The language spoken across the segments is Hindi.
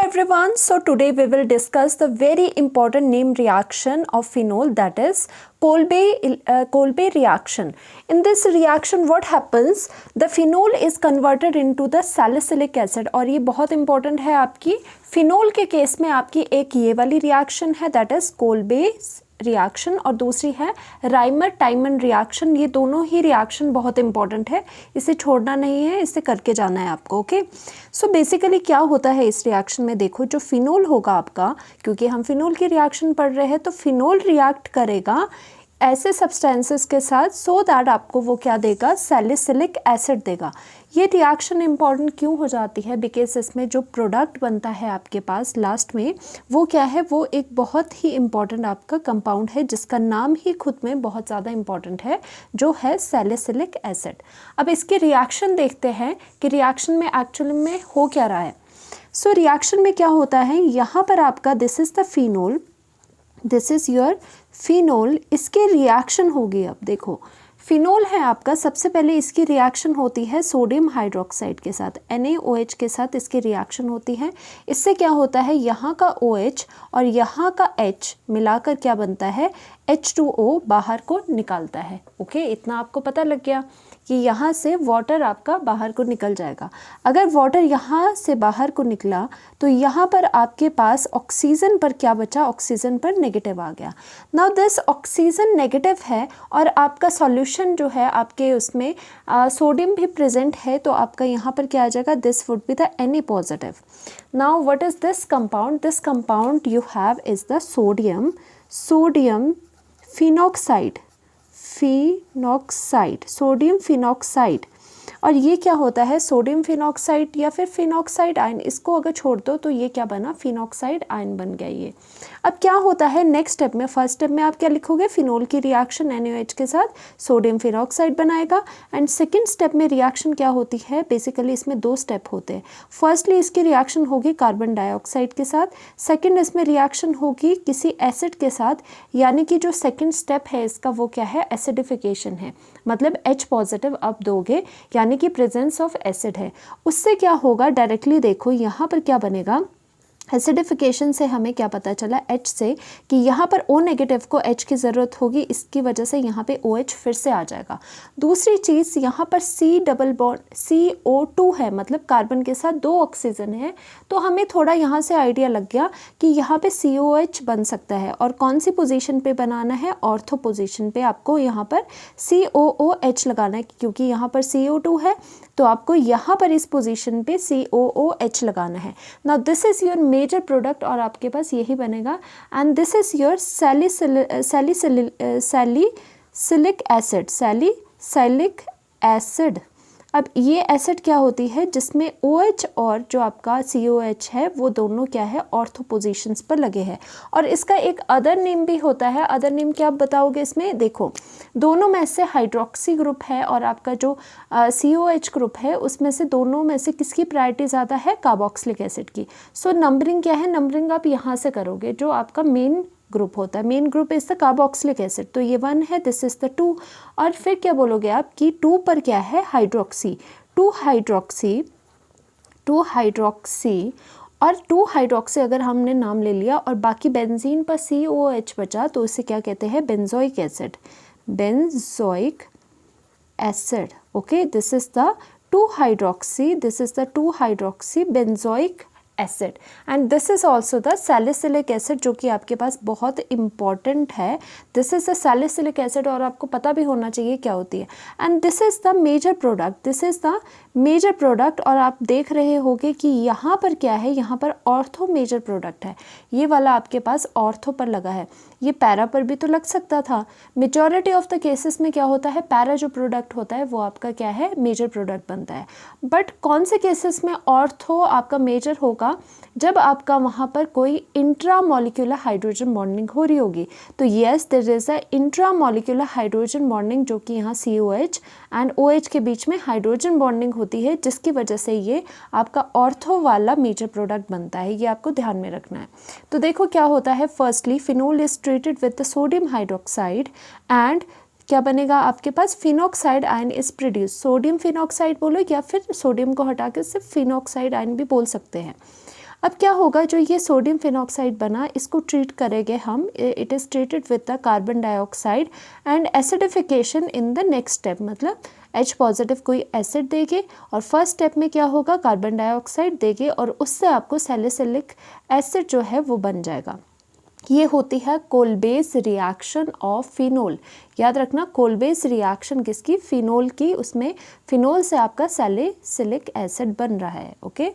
everyone, so today we will discuss the very important name reaction of phenol, that is Kolbe reaction. In this reaction what happens, the phenol is converted into the salicylic acid. और ये बहुत important है आपकी phenol के केस में, आपकी एक ये वाली reaction है that is Kolbe रिएक्शन और दूसरी है राइमर टाइमन रिएक्शन। ये दोनों ही रिएक्शन बहुत इंपॉर्टेंट है, इसे छोड़ना नहीं है, इसे करके जाना है आपको। ओके, सो बेसिकली क्या होता है इस रिएक्शन में, देखो जो फिनोल होगा आपका, क्योंकि हम फिनोल की रिएक्शन पढ़ रहे हैं, तो फिनोल रिएक्ट करेगा ऐसे सब्सटेंसेस के साथ सो दैट आपको वो क्या देगा, सैलिसिलिक एसिड देगा। ये रिएक्शन इंपॉर्टेंट क्यों हो जाती है, बिकॉज इसमें जो प्रोडक्ट बनता है आपके पास लास्ट में वो क्या है, वो एक बहुत ही इम्पॉर्टेंट आपका कंपाउंड है जिसका नाम ही खुद में बहुत ज़्यादा इम्पॉर्टेंट है, जो है सैलिसिलिक एसिड। अब इसके रिएक्शन देखते हैं कि रिएक्शन में एक्चुअली में हो क्या रहा है। सो रिएक्शन में क्या होता है, यहाँ पर आपका this is the phenol, this is your phenol, इसके रिएक्शन होगी। अब देखो फिनोल है आपका, सबसे पहले इसकी रिएक्शन होती है सोडियम हाइड्रोक्साइड के साथ, NaOH के साथ इसकी रिएक्शन होती है। इससे क्या होता है, यहाँ का OH और यहाँ का H मिलाकर क्या बनता है, H2O बाहर को निकालता है। ओके, इतना आपको पता लग गया कि यहाँ से वाटर आपका बाहर को निकल जाएगा। अगर वाटर यहाँ से बाहर को निकला तो यहाँ पर आपके पास ऑक्सीजन पर क्या बचा, ऑक्सीजन पर नेगेटिव आ गया। नाउ दिस ऑक्सीजन नेगेटिव है और आपका सॉल्यूशन जो है आपके उसमें सोडियम भी प्रेजेंट है, तो आपका यहाँ पर क्या आ जाएगा, this would be the Na positive. Now what is this compound, this compound you have is the sodium phenoxide, sodium phenoxide. और ये क्या होता है, सोडियम फिनॉक्साइड या फिर फिनॉक्साइड आयन, इसको अगर छोड़ दो तो ये क्या बना, फिनॉक्साइड आयन बन गया ये। अब क्या होता है नेक्स्ट स्टेप में, फर्स्ट स्टेप में आप क्या लिखोगे, फिनोल की रिएक्शन NaOH के साथ सोडियम फिनॉक्साइड बनाएगा। एंड सेकेंड स्टेप में रिएक्शन क्या होती है, बेसिकली इसमें दो स्टेप होते हैं। फर्स्टली इसकी रिएक्शन होगी कार्बन डाइऑक्साइड के साथ, सेकेंड इसमें रिएक्शन होगी किसी एसिड के साथ, यानी कि जो सेकेंड स्टेप है इसका वो क्या है, एसिडिफिकेशन है, मतलब H पॉजिटिव आप दोगे यानी कि प्रेजेंस ऑफ एसिड है। उससे क्या होगा, डायरेक्टली देखो यहाँ पर क्या बनेगा, एसिडिफिकेशन से हमें क्या पता चला H से कि यहाँ पर O नेगेटिव को H की ज़रूरत होगी, इसकी वजह से यहाँ पे OH फिर से आ जाएगा। दूसरी चीज़ यहाँ पर C डबल बॉन्ड CO2 है, मतलब कार्बन के साथ दो ऑक्सीजन है, तो हमें थोड़ा यहाँ से आइडिया लग गया कि यहाँ पे COH बन सकता है। और कौन सी पोजीशन पे बनाना है, ऑर्थो पोजीशन पे आपको यहाँ पर COOH लगाना है, क्योंकि यहाँ पर CO2 है तो आपको यहाँ पर इस पोजीशन पे COOH लगाना है। Now this is your major product और आपके पास यही बनेगा, and this is your salicylic acid. अब ये एसिड क्या होती है, जिसमें OH और जो आपका COH है वो दोनों क्या है, ऑर्थो पोजीशंस पर लगे हैं। और इसका एक अदर नेम भी होता है, अदर नेम क्या आप बताओगे इसमें, देखो दोनों में से हाइड्रोक्सी ग्रुप है और आपका जो COH ग्रुप है उसमें से दोनों में से किसकी प्रायोरिटी ज़्यादा है, कार्बोक्सिलिक एसिड की। सो नंबरिंग क्या है, नंबरिंग आप यहाँ से करोगे, जो आपका मेन ग्रुप होता है, main group is the carboxylic acid, तो ये 1 है, दिस इज द 2। और फिर क्या बोलोगे आप कि 2 पर क्या है, हाइड्रोक्सी, 2 हाइड्रोक्सी अगर हमने नाम ले लिया और बाकी बेंजीन पर COH बचा तो इसे क्या कहते हैं, benzoic acid. Okay, this is the 2 hydroxy benzoic acid, and this is also the salicylic acid, जो कि आपके पास बहुत इंपॉर्टेंट है। This is the salicylic acid और आपको पता भी होना चाहिए क्या होती है। And this is the major product, और आप देख रहे होगे कि यहाँ पर क्या है, यहाँ पर ऑर्थो मेजर प्रोडक्ट है, ये वाला आपके पास ऑर्थो पर लगा है, ये पैरा पर भी तो लग सकता था। मेजॉरिटी ऑफ द केसेस में क्या होता है, पैरा जो प्रोडक्ट होता है वो आपका क्या है, मेजर प्रोडक्ट बनता है। बट कौन से केसेस में ऑर्थो आपका मेजर होगा, जब आपका वहाँ पर कोई इंट्रामॉलिक्यूलर हाइड्रोजन बॉन्डिंग हो रही होगी। तो yes, there is a intramolecular hydrogen bonding, जो कि यहाँ COH एंड OH के बीच में हाइड्रोजन बॉन्डिंग होती है, जिसकी वजह से ये आपका ऑर्थो वाला मेजर प्रोडक्ट बनता है, ये आपको ध्यान में रखना है। तो देखो क्या होता है, firstly phenol is treated with the sodium hydroxide and क्या बनेगा आपके पास, phenoxide ion is produce, sodium phenoxide बोलो या फिर सोडियम को हटा के सिर्फ फिनॉक्साइड आयन भी बोल सकते हैं। अब क्या होगा, जो ये सोडियम फिनॉक्साइड बना इसको ट्रीट करेंगे हम, it is treated with the carbon dioxide and acidification in the next step, मतलब H पॉजिटिव कोई एसिड देंगे और फर्स्ट स्टेप में क्या होगा, कार्बन डाइऑक्साइड देंगे और उससे आपको सैलिसिलिक एसिड जो है वो बन जाएगा। ये होती है कोलबेस रिएक्शन ऑफ फिनोल। याद रखना, कोलबेस रिएक्शन किसकी, फिनोल की, उसमें फिनोल से आपका सैलिसिलिक एसिड बन रहा है। ओके,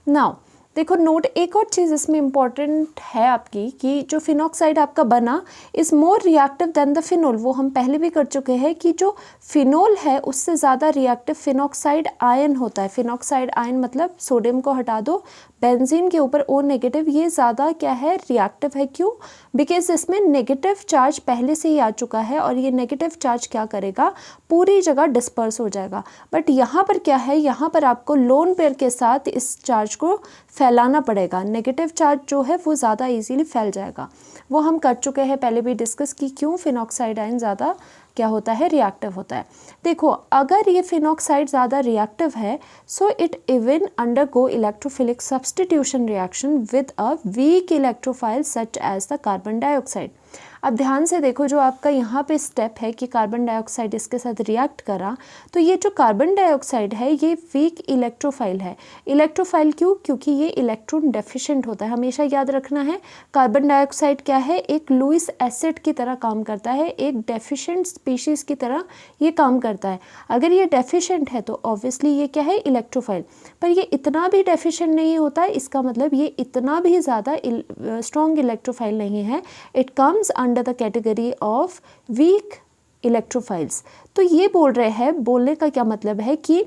नाउ देखो नोट, एक और चीज़ इसमें इम्पॉर्टेंट है आपकी कि जो फिनॉक्साइड आपका बना is more reactive than the phenol. वो हम पहले भी कर चुके हैं कि जो फिनोल है उससे ज़्यादा रिएक्टिव फिनॉक्साइड आयन होता है। फिनॉक्साइड आयन मतलब सोडियम को हटा दो, बेंजीन के ऊपर O नेगेटिव, ये ज़्यादा क्या है, रिएक्टिव है। क्यों? बिकॉज इसमें नेगेटिव चार्ज पहले से ही आ चुका है और ये नेगेटिव चार्ज क्या करेगा, पूरी जगह डिस्पर्स हो जाएगा। बट यहाँ पर क्या है, यहाँ पर आपको लोन पेयर के साथ इस चार्ज को फैलाना पड़ेगा। नेगेटिव चार्ज जो है वो ज़्यादा इजीली फैल जाएगा। वो हम कर चुके हैं, पहले भी डिस्कस की क्यों फिनॉक्साइड आयन ज़्यादा क्या होता है, रिएक्टिव होता है। देखो अगर ये फिनॉक्साइड ज़्यादा रिएक्टिव है, so it even undergo electrophilic substitution reaction with a weak electrophile such as the carbon dioxide. अब ध्यान से देखो, जो आपका यहाँ पे स्टेप है कि कार्बन डाइऑक्साइड इसके साथ रिएक्ट करा, तो ये जो कार्बन डाइऑक्साइड है ये वीक इलेक्ट्रोफाइल है। इलेक्ट्रोफाइल क्यों? क्योंकि ये इलेक्ट्रॉन डेफिशिएंट होता है। हमेशा याद रखना है, कार्बन डाइऑक्साइड क्या है, एक लुईस एसिड की तरह काम करता है, एक डेफिशिएंट स्पीशीज़ की तरह ये काम करता है। अगर ये डेफिशिएंट है तो ऑब्वियसली ये क्या है, इलेक्ट्रोफाइल। पर ये इतना भी डेफिशिएंट नहीं होता है, इसका मतलब ये इतना भी ज़्यादा स्ट्रॉन्ग इलेक्ट्रोफाइल नहीं है। It comes under the category of weak electrophiles. तो ये बोल रहे हैं, बोलने का क्या मतलब है कि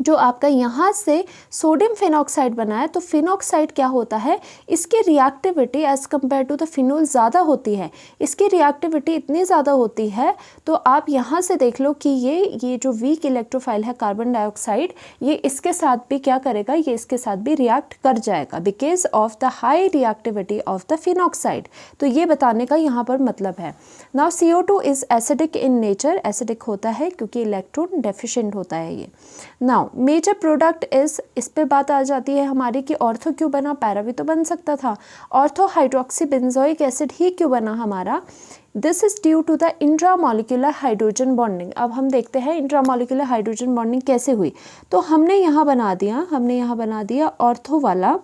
जो आपका यहाँ से सोडियम फिनॉक्साइड बना है, तो फिनॉक्साइड क्या होता है, इसकी reactivity as compare to the phenol ज़्यादा होती है। इसकी रिएक्टिविटी इतनी ज़्यादा होती है, तो आप यहाँ से देख लो कि ये जो वीक इलेक्ट्रोफाइल है कार्बन डाइऑक्साइड, ये इसके साथ भी क्या करेगा, ये इसके साथ भी रिएक्ट कर जाएगा because of the high reactivity of the phenoxide. तो ये बताने का यहाँ पर मतलब है। Now CO2 is acidic in nature, acidic होता है क्योंकि इलेक्ट्रॉन डेफिशिएंट होता है ये। नाउ मेजर प्रोडक्ट इज, इस पे बात आ जाती है हमारी कि ऑर्थो क्यों बना, पैरा भी तो बन सकता था। ऑर्थो हाइड्रोक्सी बेंजोइक एसिड ही क्यों बना हमारा, this is due to the intramolecular hydrogen bonding. अब हम देखते हैं इंट्रामोलिकुलर हाइड्रोजन बॉन्डिंग कैसे हुई। तो हमने यहाँ बना दिया ऑर्थो वाला,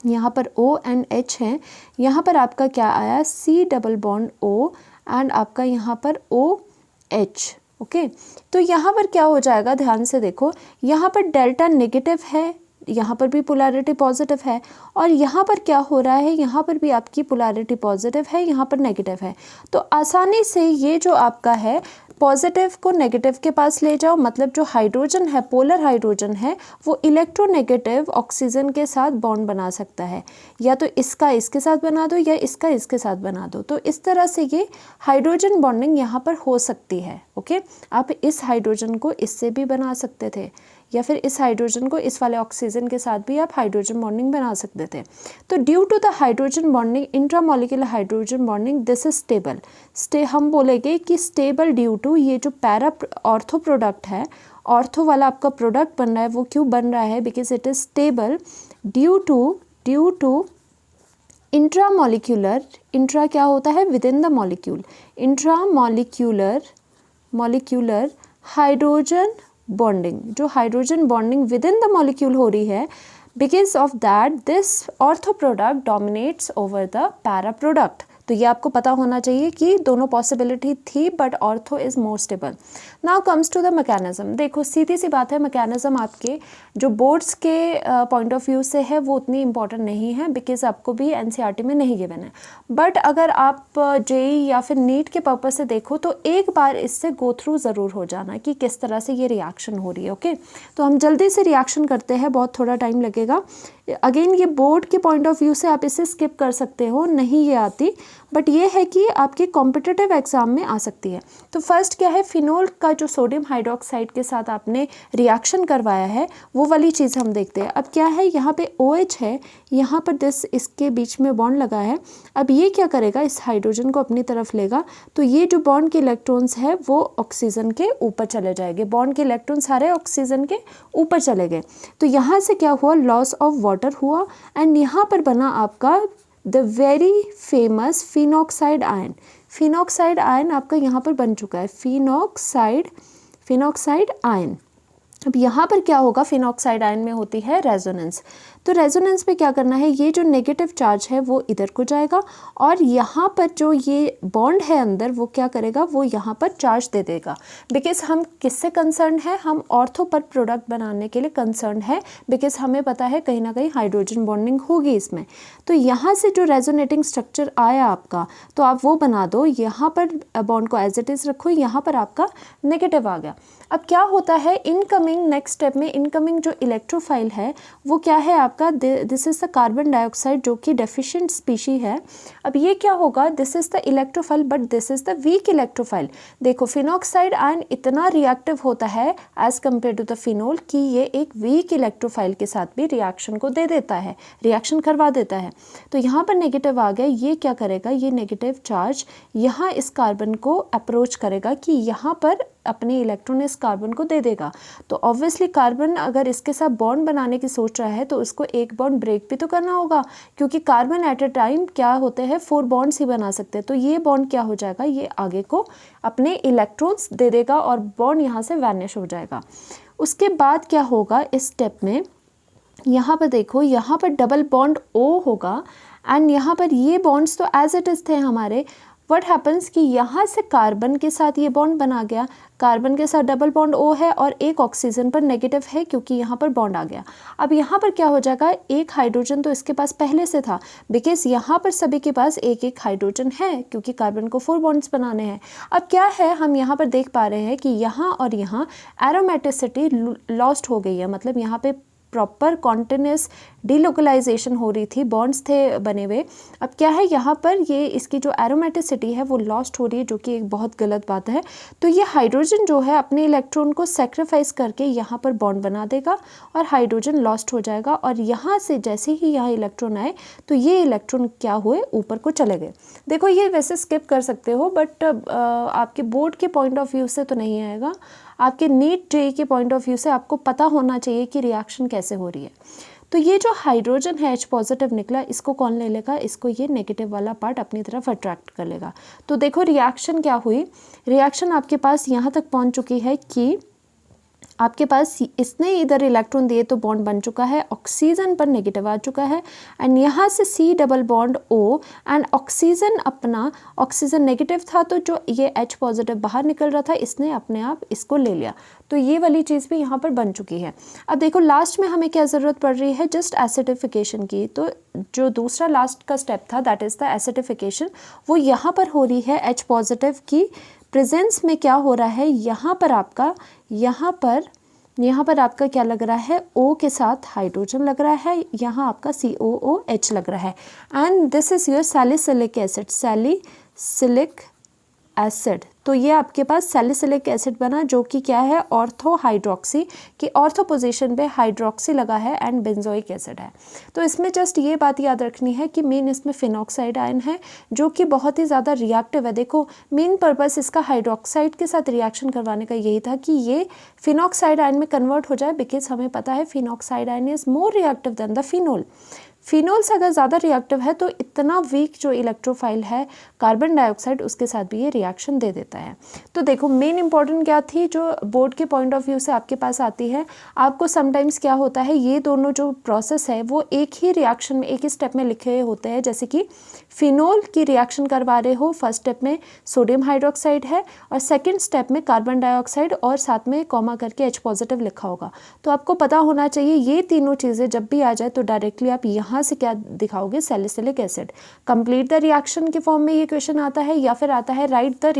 यहाँ पर O एंड H है, यहाँ पर आपका क्या आया, C double bond O and आपका यहाँ पर OH। ओके, तो यहाँ पर क्या हो जाएगा, ध्यान से देखो, यहाँ पर डेल्टा नेगेटिव है, यहाँ पर भी पोलैरिटी पॉजिटिव है, और यहाँ पर क्या हो रहा है, यहाँ पर भी आपकी पोलैरिटी पॉजिटिव है, यहाँ पर नेगेटिव है। तो आसानी से ये जो आपका है, पॉजिटिव को नेगेटिव के पास ले जाओ, मतलब जो हाइड्रोजन है, पोलर हाइड्रोजन है, वो इलेक्ट्रोनेगेटिव ऑक्सीजन के साथ बॉन्ड बना सकता है, या तो इसका इसके साथ बना दो या इसका इसके साथ बना दो। तो इस तरह से ये हाइड्रोजन बॉन्डिंग यहाँ पर हो सकती है। ओके, आप इस हाइड्रोजन को इससे भी बना सकते थे, या फिर इस हाइड्रोजन को इस वाले ऑक्सीजन के साथ भी आप हाइड्रोजन बॉन्डिंग बना सकते थे। तो due to the hydrogen bonding, intramolecular hydrogen bonding, this is stable. हम बोलेंगे कि स्टेबल ड्यू टू ये जो पैरा ऑर्थो प्रोडक्ट है, ऑर्थो वाला आपका प्रोडक्ट बन रहा है, वो क्यों बन रहा है, because it is stable due to intramolecular, intra क्या होता है, within the molecule, intramolecular hydrogen bonding, जो hydrogen bonding within the molecule हो रही है, because of that this ortho product dominates over the para product. तो ये आपको पता होना चाहिए कि दोनों पॉसिबिलिटी थी, but ortho is more stable. Now comes to the mechanism. देखो सीधी सी बात है, मैकेनिज्म आपके जो बोर्ड्स के पॉइंट ऑफ व्यू से है वो उतनी इंपॉर्टेंट नहीं है, बिकॉज आपको भी एनसीईआरटी में नहीं गिवन है। बट अगर आप जेई या फिर नीट के पर्पज से देखो तो एक बार इससे गो थ्रू ज़रूर हो जाना कि किस तरह से ये रिएक्शन हो रही है। ओके, तो हम जल्दी से रिएक्शन करते हैं, बहुत थोड़ा टाइम लगेगा। अगेन ये बोर्ड के पॉइंट ऑफ व्यू से आप इसे स्किप कर सकते हो, नहीं ये आती, बट ये है कि आपके कॉम्पिटिटिव एग्जाम में आ सकती है। तो फर्स्ट क्या है, फिनोल का जो सोडियम हाइड्रोक्साइड के साथ आपने रिएक्शन करवाया है वो वाली चीज़ हम देखते हैं। अब क्या है, यहाँ पे OH है, यहाँ पर इसके बीच में बॉन्ड लगा है। अब ये क्या करेगा, इस हाइड्रोजन को अपनी तरफ लेगा, तो ये जो बॉन्ड के इलेक्ट्रॉन्स है वो ऑक्सीजन के ऊपर चले जाएंगे, बॉन्ड के इलेक्ट्रॉन सारे ऑक्सीजन के ऊपर चले गए। तो यहाँ से क्या हुआ, लॉस ऑफ वाटर हुआ एंड यहाँ पर बना आपका the very famous phenoxide ion. Phenoxide ion आपका यहाँ पर बन चुका है, फिनॉक्साइड आयन। अब यहाँ पर क्या होगा, फिनॉक्साइड आयन में होती है रेजोनेंस। तो रेजोनेंस में क्या करना है, ये जो नेगेटिव चार्ज है वो इधर को जाएगा और यहाँ पर जो ये बॉन्ड है अंदर वो क्या करेगा, वो यहाँ पर चार्ज दे देगा। बिकॉज हम किससे कंसर्न है, हम ऑर्थो पर प्रोडक्ट बनाने के लिए कंसर्न है, बिकॉज हमें पता है कहीं ना कहीं हाइड्रोजन बॉन्डिंग होगी इसमें। तो यहाँ से जो रेजोनेटिंग स्ट्रक्चर आया आपका, तो आप वो बना दो, यहाँ पर बॉन्ड को एज इट इज़ रखो, यहाँ पर आपका नेगेटिव आ गया। अब क्या होता है इनकमिंग, नेक्स्ट स्टेप में इनकमिंग जो इलेक्ट्रोफाइल है वो क्या है आपका, this is the carbon dioxide जो कि डेफिशिएंट स्पीशी है। अब ये क्या होगा, this is the electrophile but this is the weak electrophile. देखो फिनॉक्साइड आयन इतना रिएक्टिव होता है as compare to the phenol कि ये एक वीक इलेक्ट्रोफाइल के साथ भी रिएक्शन को दे देता है, रिएक्शन करवा देता है। तो यहाँ पर नेगेटिव आ गया, ये क्या करेगा, ये नेगेटिव चार्ज यहाँ इस कार्बन को अप्रोच करेगा कि यहाँ पर अपने इलेक्ट्रॉन इस कार्बन को दे देगा। तो ऑब्वियसली कार्बन अगर इसके साथ बॉन्ड बनाने की सोच रहा है तो उसको एक बॉन्ड ब्रेक भी तो करना होगा, क्योंकि कार्बन एट अ टाइम क्या होते हैं 4 बॉन्ड्स ही बना सकते हैं। तो ये बॉन्ड क्या हो जाएगा, ये आगे को अपने इलेक्ट्रॉन्स दे देगा और बॉन्ड यहाँ से वैनिश हो जाएगा। उसके बाद क्या होगा इस स्टेप में, यहाँ पर देखो, यहाँ पर डबल बॉन्ड O होगा एंड यहाँ पर ये बॉन्ड्स तो एज इट इज़ थे हमारे। व्हाट हैपन्स कि यहाँ से कार्बन के साथ ये बॉन्ड बना गया, कार्बन के साथ डबल बॉन्ड O है और एक ऑक्सीजन पर नेगेटिव है क्योंकि यहाँ पर बॉन्ड आ गया। अब यहाँ पर क्या हो जाएगा, एक हाइड्रोजन तो इसके पास पहले से था, बिकॉज यहाँ पर सभी के पास एक एक हाइड्रोजन है क्योंकि कार्बन को 4 बॉन्ड्स बनाने हैं। अब क्या है, हम यहाँ पर देख पा रहे हैं कि यहाँ और यहाँ एरोमेटिसिटी लॉस्ट हो गई है, मतलब यहाँ पे प्रॉपर कॉन्टिन्यूस डिलोकलाइजेशन हो रही थी, बॉन्ड्स थे बने हुए। अब क्या है, यहाँ पर ये इसकी जो एरोमेटिसिटी है वो लॉस्ट हो रही है, जो कि एक बहुत गलत बात है। तो ये हाइड्रोजन जो है अपने इलेक्ट्रॉन को सेक्रीफाइस करके यहाँ पर बॉन्ड बना देगा और हाइड्रोजन लॉस्ट हो जाएगा और यहाँ से जैसे ही यहाँ इलेक्ट्रॉन आए तो ये इलेक्ट्रॉन क्या हुए, ऊपर को चले गए। देखो ये वैसे स्किप कर सकते हो बट आपके बोर्ड के पॉइंट ऑफ व्यू से तो नहीं आएगा, आपके नीट जेईई के पॉइंट ऑफ व्यू से आपको पता होना चाहिए कि रिएक्शन कैसे हो रही है। तो ये जो हाइड्रोजन है H पॉजिटिव निकला, इसको कौन ले लेगा, इसको ये नेगेटिव वाला पार्ट अपनी तरफ अट्रैक्ट कर लेगा। तो देखो रिएक्शन क्या हुई, रिएक्शन आपके पास यहाँ तक पहुँच चुकी है कि आपके पास इसने इधर इलेक्ट्रॉन दिए तो बॉन्ड बन चुका है, ऑक्सीजन पर नेगेटिव आ चुका है एंड यहाँ से C double bond O and oxygen, अपना ऑक्सीजन नेगेटिव था तो जो ये H पॉजिटिव बाहर निकल रहा था इसने अपने आप इसको ले लिया। तो ये वाली चीज़ भी यहाँ पर बन चुकी है। अब देखो लास्ट में हमें क्या ज़रूरत पड़ रही है, जस्ट एसिडिफिकेशन की। तो जो दूसरा लास्ट का स्टेप था दैट इज़ द एसिडिफिकेशन, वो यहाँ पर हो रही है H पॉजिटिव की प्रेजेंस में। क्या हो रहा है, यहाँ पर आपका यहाँ पर आपका क्या लग रहा है, O के साथ हाइड्रोजन लग रहा है, यहाँ आपका COOH लग रहा है and this is your salicylic acid, salicylic acid. तो ये आपके पास सैलिसिलिक एसिड बना जो कि क्या है, ऑर्थो हाइड्रोक्सी की ऑर्थो पोजीशन पे हाइड्रोक्सी लगा है एंड बेंजोइक एसिड है। तो इसमें जस्ट ये बात याद रखनी है कि मेन इसमें फिनॉक्साइड आयन है जो कि बहुत ही ज़्यादा रिएक्टिव है। देखो मेन पर्पस इसका हाइड्रोक्साइड के साथ रिएक्शन करवाने का यही था कि ये फिनॉक्साइड आयन में कन्वर्ट हो जाए, बिकॉज हमें पता है phenoxide ion is more reactive than the phenol. Phenol से अगर ज़्यादा रिएक्टिव है तो इतना वीक जो इलेक्ट्रोफाइल है कार्बन डाइऑक्साइड, उसके साथ भी ये रिएक्शन दे देता है। तो देखो मेन इंपॉर्टेंट क्या थी जो बोर्ड के पॉइंट ऑफ व्यू से आपके पास आती है, आपको समटाइम्स क्या होता है, ये दोनों जो प्रोसेस है वो एक ही रिएक्शन में, एक ही स्टेप में लिखे होते हैं। जैसे कि फिनोल की रिएक्शन करवा रहे हो, फर्स्ट स्टेप में सोडियम हाइड्रोक्साइड है और सेकेंड स्टेप में कार्बन डाइऑक्साइड और साथ में कॉमा करके H पॉजिटिव लिखा होगा। तो आपको पता होना चाहिए ये तीनों चीज़ें जब भी आ जाए तो डायरेक्टली आप यहाँ से क्या दिखाओगे, salicylic acid. Complete the reaction के फॉर्म में ये क्वेश्चन आता है या फिर आता है right the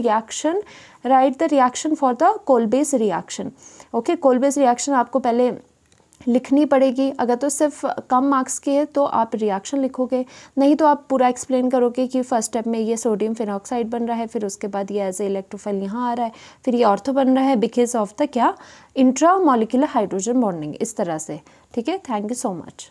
reaction for the Kolbe's reaction. Okay, Kolbe's reaction आपको पहले लिखनी पड़ेगी। अगर तो सिर्फ कम मार्क्स के है तो आप रिएक्शन लिखोगे, नहीं तो आप पूरा एक्सप्लेन करोगे कि फर्स्ट स्टेप में ये सोडियम फिनॉक्साइड बन रहा है, फिर उसके बाद ये एज ए इलेक्ट्रोफाइल यहाँ आ रहा है, फिर ये ऑर्थो बन रहा है बिकॉज ऑफ द क्या, इंट्रा मॉलिक्यूलर हाइड्रोजन बॉन्डिंग, इस तरह से। ठीक है, थैंक यू सो मच।